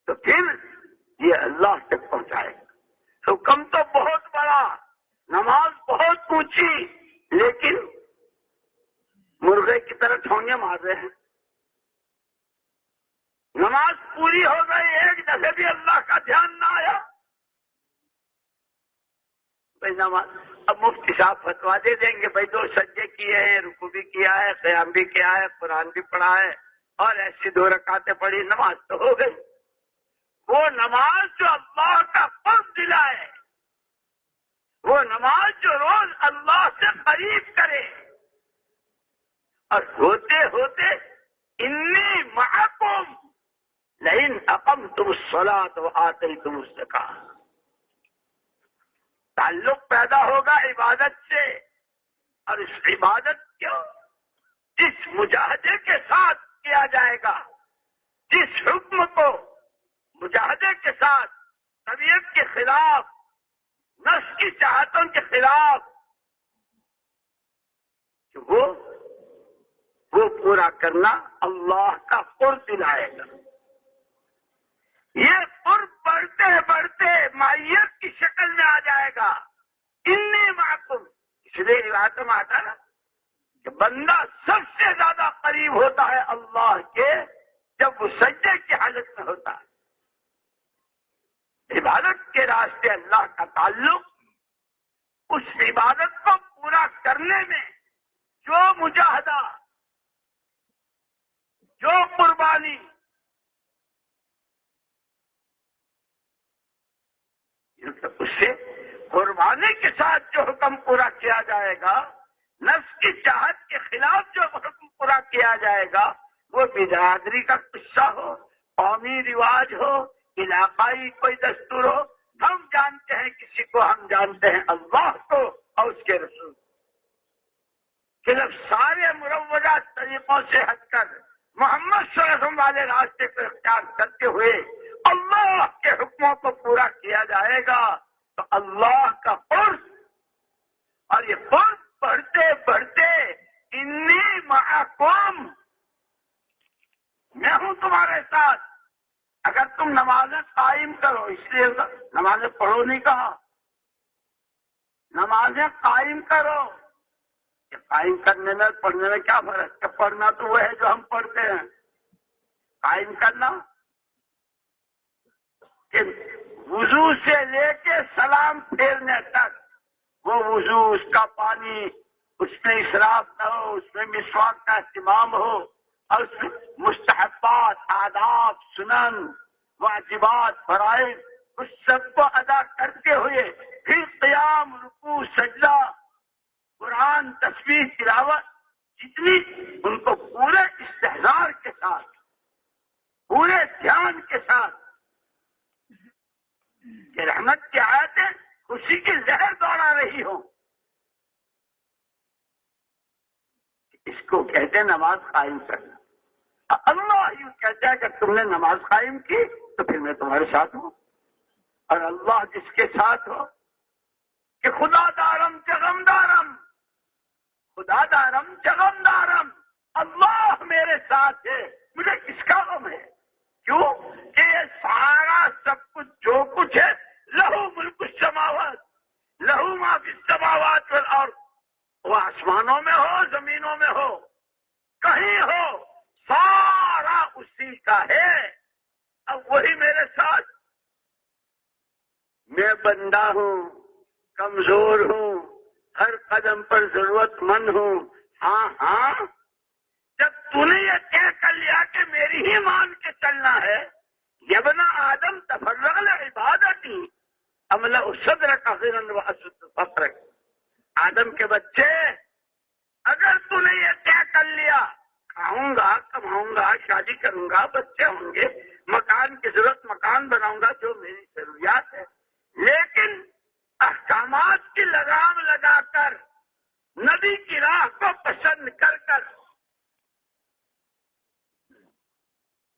تو پھر یہ اللہ تک پہنچائے گا۔ حکم تو بہت بڑا، نماز بہت اونچی، لیکن مرغے کی طرح ٹھونگے مار رہے ہیں۔ نماز پوری ہو گئی، ایک دفعہ بھی اللہ کا دھیان نہ آیا۔ بھائی نماز، اب مفتی صاحب فتوا دے دیں گے، بھائی 2 سجدے کیے ہیں، رکوع بھی کیا ہے، قیام بھی کیا ہے، قرآن بھی پڑھا ہے، اور ایسی 2 رکعتیں پڑھی، نماز تو ہو گئی۔ وہ نماز جو اللہ کا قرب دلائے، وہ نماز جو روز اللہ سے قریب کرے، اور ہوتے ہوتے انی معکم لئن اقمتم الصلاۃ وآتیتم الزکاۃ، تعلق پیدا ہوگا عبادت سے، اور اس عبادت کو جس مجاہدے کے ساتھ کیا جائے گا، جس حکم کو مجاہدے کے ساتھ، طبیعت کے خلاف، نفس کی چاہتوں کے خلاف، وہ پورا کرنا اللہ کا قرب دلائے گا۔ یہ قرب بڑھتے بڑھتے معیت کی شکل میں آ جائے گا۔ انی معکم، اس لیے روایت میں آتا نا کہ بندہ سب سے زیادہ قریب ہوتا ہے اللہ کے جب وہ سجدے کی حالت میں ہوتا ہے۔ عبادت کے راستے اللہ کا تعلق، اس عبادت کو پورا کرنے میں جو مجاہدہ، جو قربانی، اس سے قربانی کے ساتھ جو حکم پورا کیا جائے گا، نفس کی چاہت کے خلاف جو حکم پورا کیا جائے گا، وہ برادری کا قصہ ہو، قومی رواج ہو، علاقائی کوئی دستور ہو، ہم جانتے ہیں کسی کو، ہم جانتے ہیں اللہ کو اور اس کے رسول، کہ جب سارے مروجہ طریقوں سے ہٹ کر محمد صلی اللہ علیہ وسلم والے راستے کو اختیار کرتے ہوئے اللہ کے حکموں کو پورا کیا جائے گا، تو اللہ کا قرب، اور یہ قرب بڑھتے بڑھتے انی معکم، میں ہوں تمہارے ساتھ، اگر تم نمازیں قائم کرو، اس لیے نمازیں پڑھو نہیں کہا، نمازیں قائم کرو۔ کہ قائم کرنے میں پڑھنے میں کیا فرق ہے؟ پڑھنا تو وہ ہے جو ہم پڑھتے ہیں، قائم کرنا کہ وضو سے لے کے سلام پھیرنے تک وہ وضو، اس کا پانی، اس میں اسراف نہ ہو، اس میں مسواک کا اہتمام ہو، اور اس میں مستحبات، آداب، سنن، واجبات، فرائض، اس سب کو ادا کرتے ہوئے پھر قیام، رکوع، سجدہ، قرآن، تسبیح، تلاوت، جتنی ان کو پورے استحضار کے ساتھ، پورے دھیان کے ساتھ، کہ رحمت کی آیتیں خوشی کی زہر دوڑا رہی ہوں، اس کو کہتے ہیں نماز قائم کرنا۔ اللہ یوں کہتا ہے کہ تم نے نماز قائم کی تو پھر میں تمہارے ساتھ ہوں، اور اللہ جس کے ساتھ ہو کہ خدا دارم جغم دارم، خدا دارم جغم دارم، اللہ میرے ساتھ ہے، مجھے کس کا غم ہے؟ کیوں کہ یہ سارا سب کچھ جو کچھ ہے، لہو ملک السماوات، لہو ما فی السماوات والارض، وہ آسمانوں میں ہو، زمینوں میں ہو، کہیں ہو، سارا اسی کا ہے، اب وہی میرے ساتھ۔ میں بندہ ہوں، کمزور ہوں، ہر قدم پر ضرورت مند ہوں، ہاں ہاں، جب تو نے یہ طے کر لیا کہ میری ہی مان کے چلنا ہے، یبنا آدم تفرغ لعبادتی عمل صدرک غنا واسد فقرک، آدم کے بچے، اگر تو نے یہ طے کر لیا کھاؤں گا، کماؤں گا، شادی کروں گا، بچے ہوں گے، مکان کی ضرورت مکان بناؤں گا جو میری ضروریات ہے، لیکن احکامات کی لگام لگا کر نبی کی راہ کو پسند کر کر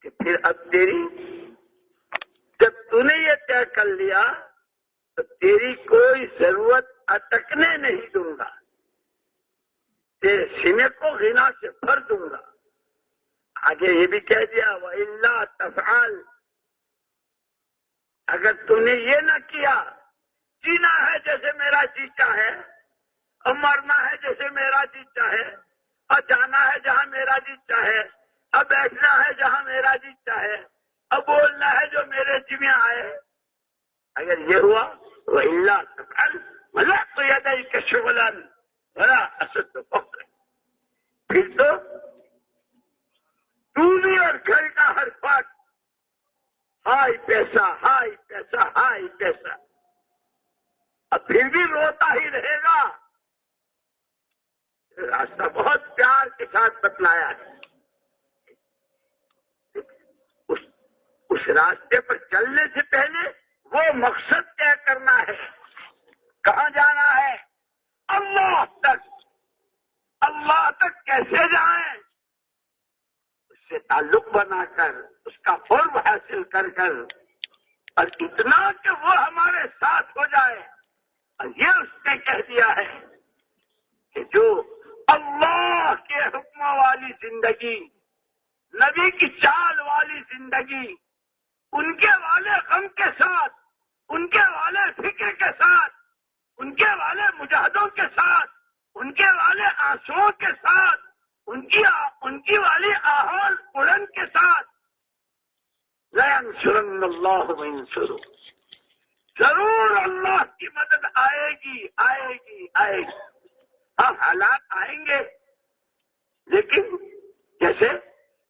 کہ پھر اب تیری، جب تو نے یہ طے کر لیا تو تیری کوئی ضرورت اٹکنے نہیں دوں گا، تیرے سینے کو غنا سے بھر دوں گا۔ آگے یہ بھی کہہ دیا وَإِلَّا تَفْعَلْ، اگر تو نے یہ نہ کیا، جینا ہے جیسے میرا جی چاہے اور مرنا ہے جیسے میرا جی چاہے اور جانا ہے جہاں میرا جی چاہے اور بیٹھنا ہے جہاں میرا جی چاہے اور بولنا ہے جو میرے جی میں آئے، اگر یہ ہوا وَإِلَّا تَفْعَلْ مَلَأْتُ يَدَيْكَ شُغْلًا وَلَا أَسُدُّ فَقْرًا، پھر تو دونی اور گھر کا ہر فرد ہائی پیسہ ہائی پیسہ ہائی پیسہ، اب پھر بھی روتا ہی رہے گا۔ راستہ بہت پیار کے ساتھ بتلایا ہے، اس راستے پر چلنے سے پہلے وہ مقصد طے کرنا ہے، کہاں جانا ہے، اللہ تک۔ اللہ تک کیسے جائیں؟ اس سے تعلق بنا کر، اس کا قرب حاصل کر کر، اور اتنا کہ وہ ہمارے ساتھ ہو جائے۔ اور یہ اس نے کہہ دیا ہے کہ جو اللہ کے حکم والی زندگی، نبی کی چال والی زندگی، ان کے والے غم کے ساتھ، ان کے والے فکر کے ساتھ، ان کے والے مجاہدوں کے ساتھ، ان کے والے آنسوؤں کے ساتھ، ان کی والی آہول بلند کے ساتھ، لَيَنْصُرَنَّ اللَّهُ مَن يَنْصُرُهُ، ضرور اللہ کی مدد آئے گی آئے گی آئے گی۔ ہاں حالات آئیں گے، لیکن جیسے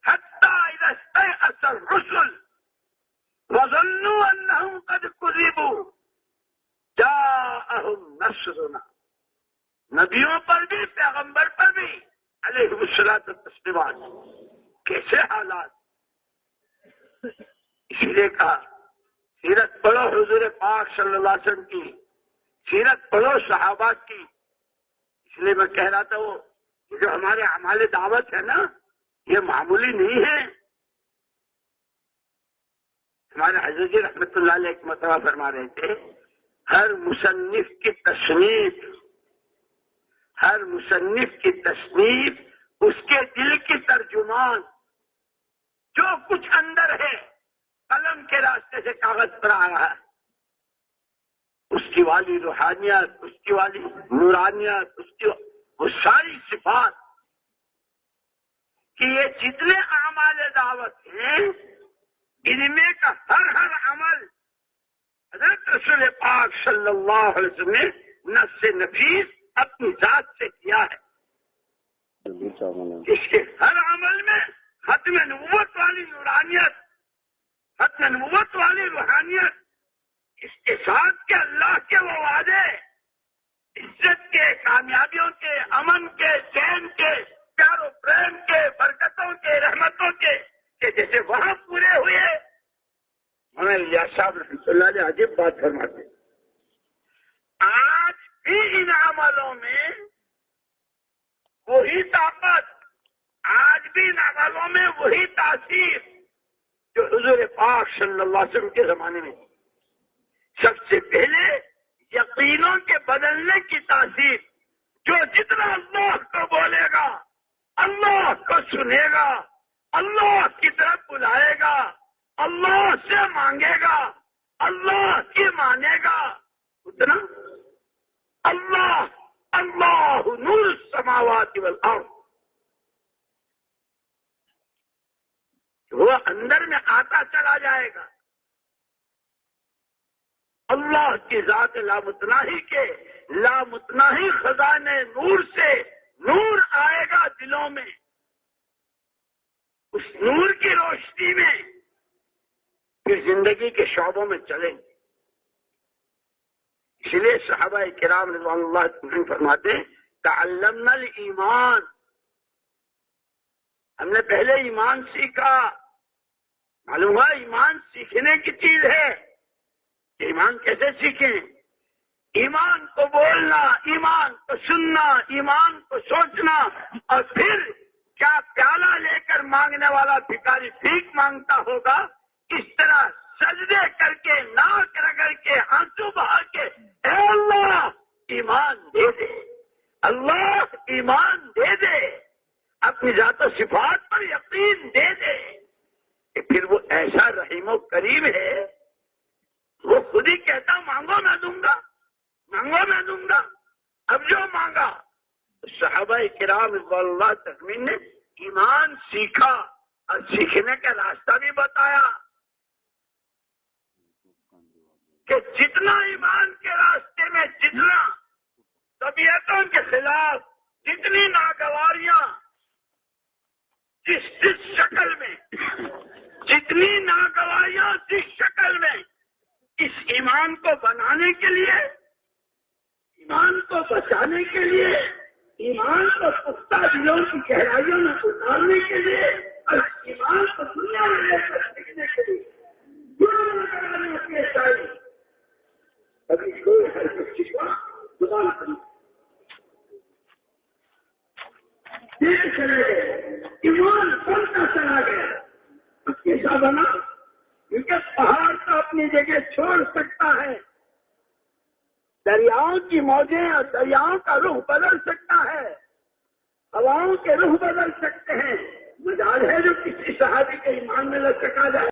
حَتَّى إِذَا اسْتَيْأَسَ الرُّسُلُ وَظَنُّوا أَنَّهُمْ قَدْ كُذِبُوا جَاءَهُمْ نَصْرُنَا، نبیوں پر بھی، پیغمبر پر بھی علیہ الصلوۃ والتسلیمات کیسے حالات۔ اس لیے کہا سیرت پڑھو حضور پاک صلی اللہ علیہ وسلم کی، سیرت پڑھو صحابہ کی۔ اس لیے میں کہہ رہا تھا وہ جو ہمارے اعمال دعوت ہے نا، یہ معمولی نہیں ہے۔ ہمارے حضرت جی رحمت اللہ علیہ ایک مرتبہ فرما رہے تھے، ہر مصنف کی تصنیف، ہر مصنف کی تصنیف اس کے دل کی ترجمان، جو کچھ اندر ہے قلم کے راستے سے کاغذ پر آ رہا ہے، اس کی والی روحانیت، اس کی والی نورانیت، اس کی وہ ساری صفات کہ یہ جتنے اعمال دعوت ہیں، ان میں کا ہر عمل حضرت رسول پاک صلی اللہ علیہ وسلم نے نفس نفیس اپنی ذات سے کیا ہے۔ اس کے ہر عمل میں ختم نبوت والی نورانیت، ختم نبوت والی روحانیت، اس کے ساتھ کہ اللہ کے وہ وعدے، عزت کے، کامیابیوں کے، امن کے، چین کے، پیار و پریم کے، برکتوں کے، رحمتوں کے، کہ جیسے وہاں پورے ہوئے۔ ہمیں الیاس صاحب رحمۃ اللہ علیہ عجیب بات فرماتے، آج بھی ان عملوں میں وہی طاقت، آج بھی ان عملوں میں وہی تاثیر جو حضور پاک صلی اللہ علیہ وسلم کے زمانے میں تھی۔ سب سے پہلے یقینوں کے بدلنے کی تاثیر، جو جتنا اللہ کو بولے گا، اللہ کو سنے گا، اللہ کی طرف بلائے گا، اللہ سے مانگے گا، اللہ کی مانے گا، اتنا اللہ اللہ نور السماوات والارض، وہ اندر میں آتا چلا جائے گا۔ اللہ کی ذات لامتناہی کے لامتناہی خزانے نور سے نور آئے گا دلوں میں، اس نور کی روشنی میں پھر زندگی کے شعبوں میں چلیں گے۔ اس لیے صحابہ کرام رضوان اللہ عنہم فرماتے ہیں تعلمنا الایمان، ہم نے پہلے ایمان سیکھا۔ معلوم ہوا ایمان سیکھنے کی چیز ہے۔ ایمان کیسے سیکھیں؟ ایمان کو بولنا، ایمان کو سننا، ایمان کو سوچنا، اور پھر کیا پیالہ لے کر مانگنے والا بھکاری بھیک مانگتا ہوگا، اس طرح سجدے کر کے، ناک رگڑ کے، آنسو بہا کے، اے اللہ ایمان دے دے، اللہ ایمان دے دے، اپنی ذات و صفات پر یقین دے دے، کہ پھر وہ ایسا رحیم و کریم ہے، وہ خود ہی کہتا مانگو میں دوں گا، مانگو میں دوں گا۔ اب جو مانگا، صحابہ کرام رضوان اللہ تجمعین نے ایمان سیکھا اور سیکھنے کا راستہ بھی بتایا کہ جتنا ایمان کے راستے میں، جتنا طبیعتوں کے خلاف، جتنی ناگواریاں جس شکل میں، جتنی ناگواریاں جس شکل میں، اس ایمان کو بنانے کے لیے، ایمان کو بچانے کے لیے، ایمان کو پختہ دلوں کی گہرائیوں میں اتارنے کے لیے، اور ایمان کو دنیا میں لے کر سیکھنے کے لیے ابھی کوئی ہر کسی کا زبان کرنا چلے گئے، ایمان بنتا چلا گیا۔ اب کیسا بنا؟ کیونکہ پہاڑ تو اپنی جگہ چھوڑ سکتا ہے، دریاؤں کی موجیں اور دریاؤں کا رخ بدل سکتا ہے، ہواؤں کے رخ بدل سکتے ہیں، مجال ہے جو کسی صحابی کے ایمان میں لچکا جائے۔